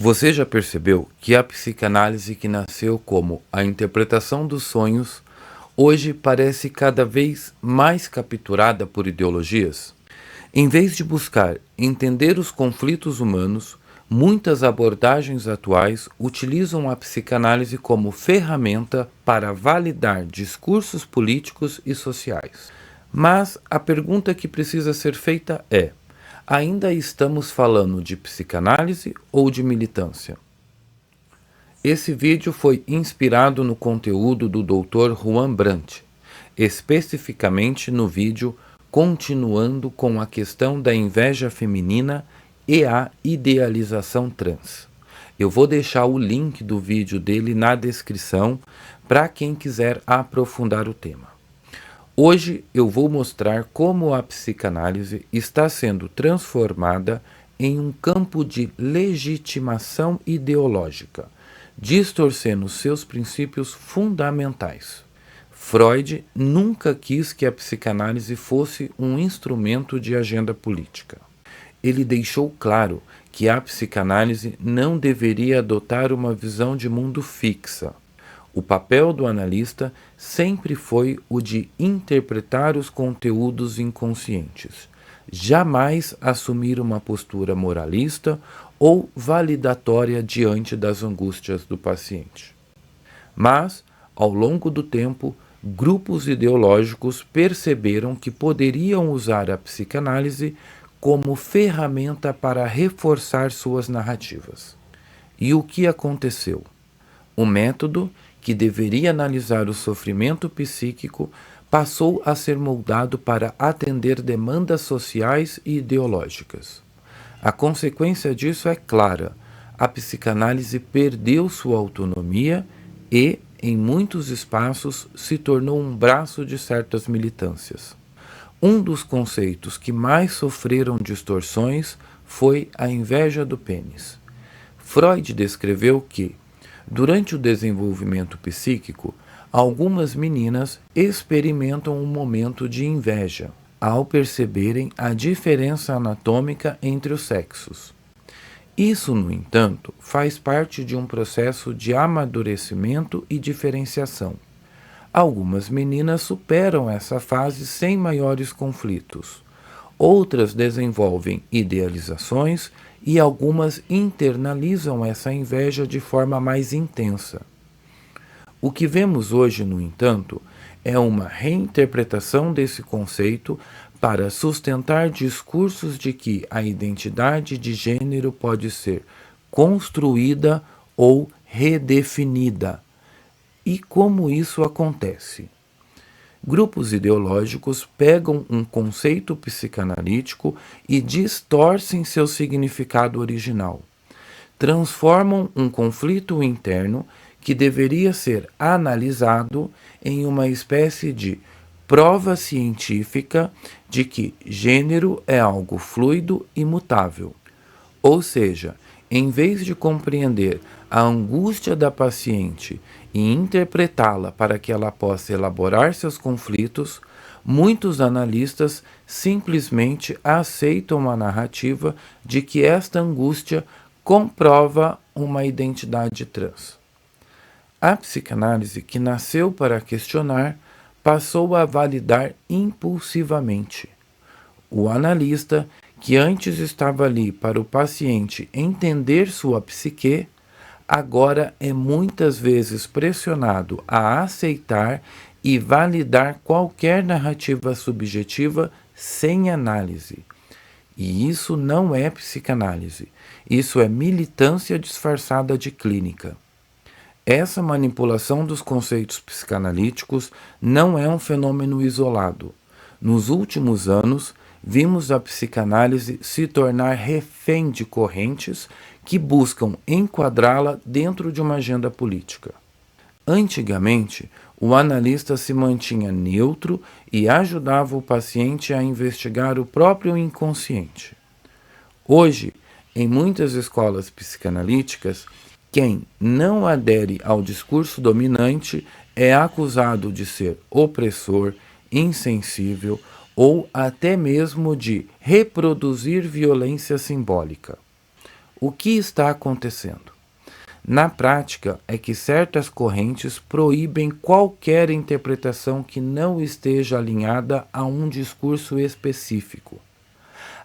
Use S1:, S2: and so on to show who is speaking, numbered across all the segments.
S1: Você já percebeu que a psicanálise que nasceu como a interpretação dos sonhos, hoje parece cada vez mais capturada por ideologias? Em vez de buscar entender os conflitos humanos, muitas abordagens atuais utilizam a psicanálise como ferramenta para validar discursos políticos e sociais. Mas a pergunta que precisa ser feita é: ainda estamos falando de psicanálise ou de militância? Esse vídeo foi inspirado no conteúdo do Dr. Juan Brandt, especificamente no vídeo Continuando com a questão da inveja feminina e a idealização trans. Eu vou deixar o link do vídeo dele na descrição para quem quiser aprofundar o tema. Hoje eu vou mostrar como a psicanálise está sendo transformada em um campo de legitimação ideológica, distorcendo seus princípios fundamentais. Freud nunca quis que a psicanálise fosse um instrumento de agenda política. Ele deixou claro que a psicanálise não deveria adotar uma visão de mundo fixa. O papel do analista sempre foi o de interpretar os conteúdos inconscientes, jamais assumir uma postura moralista ou validatória diante das angústias do paciente. Mas, ao longo do tempo, grupos ideológicos perceberam que poderiam usar a psicanálise como ferramenta para reforçar suas narrativas. E o que aconteceu? O método, que deveria analisar o sofrimento psíquico, passou a ser moldado para atender demandas sociais e ideológicas. A consequência disso é clara: a psicanálise perdeu sua autonomia e, em muitos espaços, se tornou um braço de certas militâncias. Um dos conceitos que mais sofreram distorções foi a inveja do pênis. Freud descreveu que, durante o desenvolvimento psíquico, algumas meninas experimentam um momento de inveja ao perceberem a diferença anatômica entre os sexos. Isso, no entanto, faz parte de um processo de amadurecimento e diferenciação. Algumas meninas superam essa fase sem maiores conflitos. Outras desenvolvem idealizações e algumas internalizam essa inveja de forma mais intensa. O que vemos hoje, no entanto, é uma reinterpretação desse conceito para sustentar discursos de que a identidade de gênero pode ser construída ou redefinida. E como isso acontece? Grupos ideológicos pegam um conceito psicanalítico e distorcem seu significado original. Transformam um conflito interno que deveria ser analisado em uma espécie de prova científica de que gênero é algo fluido e mutável. Ou seja, em vez de compreender a angústia da paciente e interpretá-la para que ela possa elaborar seus conflitos, muitos analistas simplesmente aceitam a narrativa de que esta angústia comprova uma identidade trans. A psicanálise, que nasceu para questionar, passou a validar impulsivamente. O analista, que antes estava ali para o paciente entender sua psique, agora é muitas vezes pressionado a aceitar e validar qualquer narrativa subjetiva sem análise. E isso não é psicanálise, isso é militância disfarçada de clínica. Essa manipulação dos conceitos psicanalíticos não é um fenômeno isolado. Nos últimos anos, vimos a psicanálise se tornar refém de correntes que buscam enquadrá-la dentro de uma agenda política. Antigamente, o analista se mantinha neutro e ajudava o paciente a investigar o próprio inconsciente. Hoje, em muitas escolas psicanalíticas, quem não adere ao discurso dominante é acusado de ser opressor, insensível ou até mesmo de reproduzir violência simbólica. O que está acontecendo? Na prática, é que certas correntes proíbem qualquer interpretação que não esteja alinhada a um discurso específico.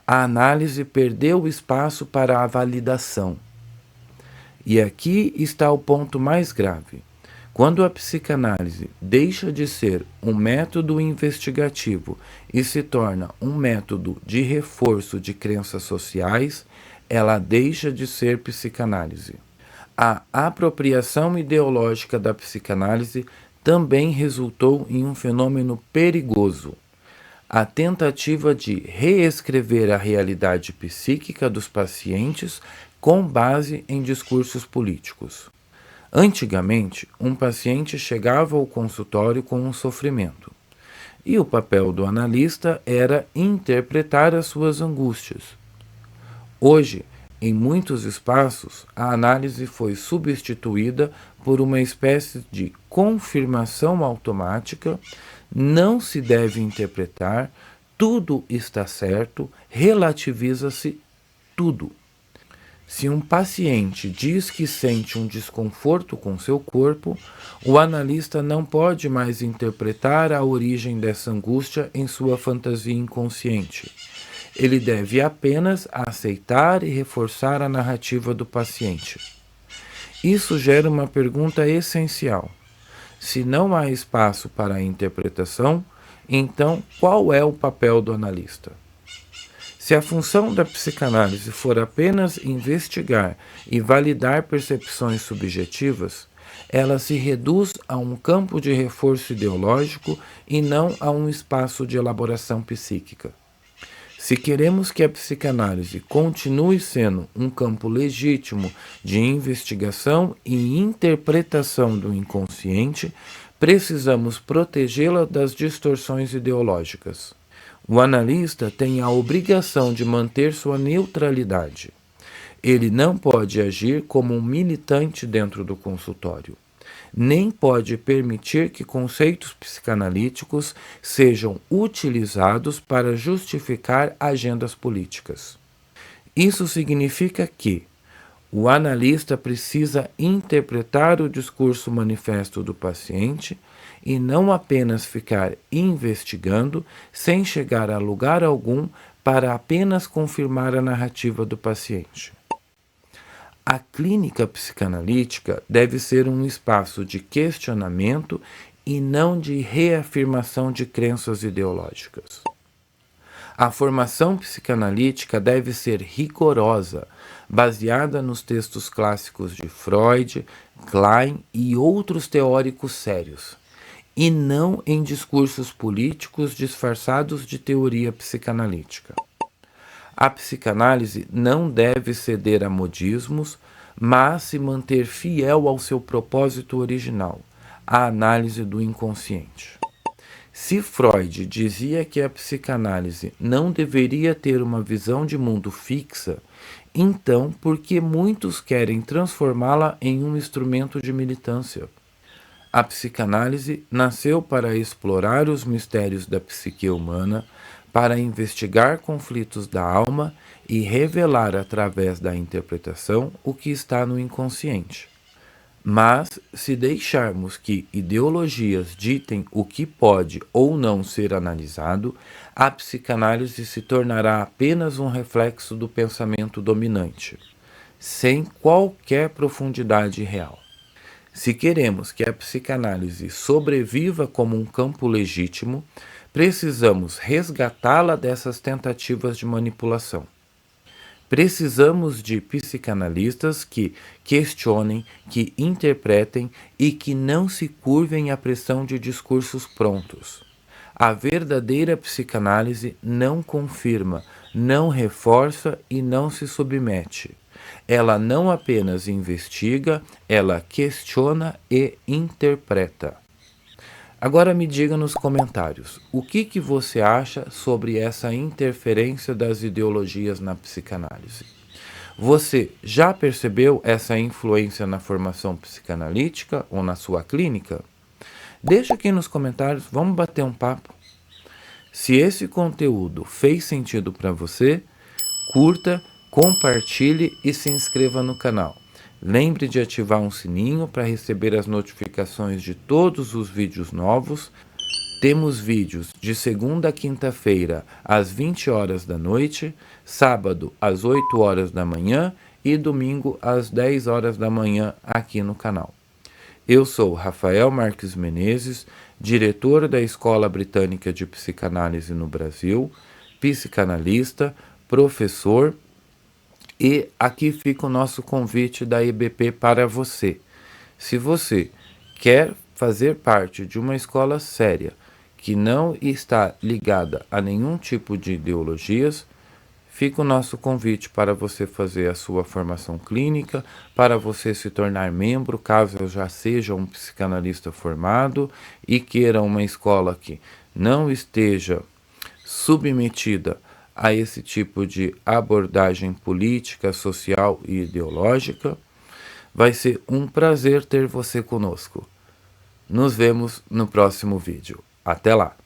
S1: A análise perdeu espaço para a validação. E aqui está o ponto mais grave. Quando a psicanálise deixa de ser um método investigativo e se torna um método de reforço de crenças sociais, ela deixa de ser psicanálise. A apropriação ideológica da psicanálise também resultou em um fenômeno perigoso: a tentativa de reescrever a realidade psíquica dos pacientes com base em discursos políticos. Antigamente, um paciente chegava ao consultório com um sofrimento, e o papel do analista era interpretar as suas angústias. Hoje, em muitos espaços, a análise foi substituída por uma espécie de confirmação automática: não se deve interpretar, tudo está certo, relativiza-se tudo. Se um paciente diz que sente um desconforto com seu corpo, o analista não pode mais interpretar a origem dessa angústia em sua fantasia inconsciente. Ele deve apenas aceitar e reforçar a narrativa do paciente. Isso gera uma pergunta essencial: se não há espaço para a interpretação, então qual é o papel do analista? Se a função da psicanálise for apenas investigar e validar percepções subjetivas, ela se reduz a um campo de reforço ideológico e não a um espaço de elaboração psíquica. Se queremos que a psicanálise continue sendo um campo legítimo de investigação e interpretação do inconsciente, precisamos protegê-la das distorções ideológicas. O analista tem a obrigação de manter sua neutralidade. Ele não pode agir como um militante dentro do consultório, nem pode permitir que conceitos psicanalíticos sejam utilizados para justificar agendas políticas. Isso significa que o analista precisa interpretar o discurso manifesto do paciente e não apenas ficar investigando sem chegar a lugar algum para apenas confirmar a narrativa do paciente. A clínica psicanalítica deve ser um espaço de questionamento e não de reafirmação de crenças ideológicas. A formação psicanalítica deve ser rigorosa, baseada nos textos clássicos de Freud, Klein e outros teóricos sérios, e não em discursos políticos disfarçados de teoria psicanalítica. A psicanálise não deve ceder a modismos, mas se manter fiel ao seu propósito original, a análise do inconsciente. Se Freud dizia que a psicanálise não deveria ter uma visão de mundo fixa, então por que muitos querem transformá-la em um instrumento de militância? A psicanálise nasceu para explorar os mistérios da psique humana, para investigar conflitos da alma e revelar através da interpretação o que está no inconsciente. Mas, se deixarmos que ideologias ditem o que pode ou não ser analisado, a psicanálise se tornará apenas um reflexo do pensamento dominante, sem qualquer profundidade real. Se queremos que a psicanálise sobreviva como um campo legítimo, precisamos resgatá-la dessas tentativas de manipulação. Precisamos de psicanalistas que questionem, que interpretem e que não se curvem à pressão de discursos prontos. A verdadeira psicanálise não confirma, não reforça e não se submete. Ela não apenas investiga, ela questiona e interpreta. Agora me diga nos comentários, o que você acha sobre essa interferência das ideologias na psicanálise? Você já percebeu essa influência na formação psicanalítica ou na sua clínica? Deixa aqui nos comentários, vamos bater um papo. Se esse conteúdo fez sentido para você, curta compartilhe e se inscreva no canal. Lembre de ativar um sininho para receber as notificações de todos os vídeos novos. Temos vídeos de segunda a quinta-feira às 20 horas da noite, sábado às 8 horas da manhã e domingo às 10 horas da manhã aqui no canal. Eu sou Rafael Marques Menezes, diretor da Escola Britânica de Psicanálise no Brasil, psicanalista, professor, e aqui fica o nosso convite da EBP para você. Se você quer fazer parte de uma escola séria, que não está ligada a nenhum tipo de ideologias, fica o nosso convite para você fazer a sua formação clínica, para você se tornar membro, caso já seja um psicanalista formado e queira uma escola que não esteja submetida a esse tipo de abordagem política, social e ideológica. Vai ser um prazer ter você conosco. Nos vemos no próximo vídeo. Até lá!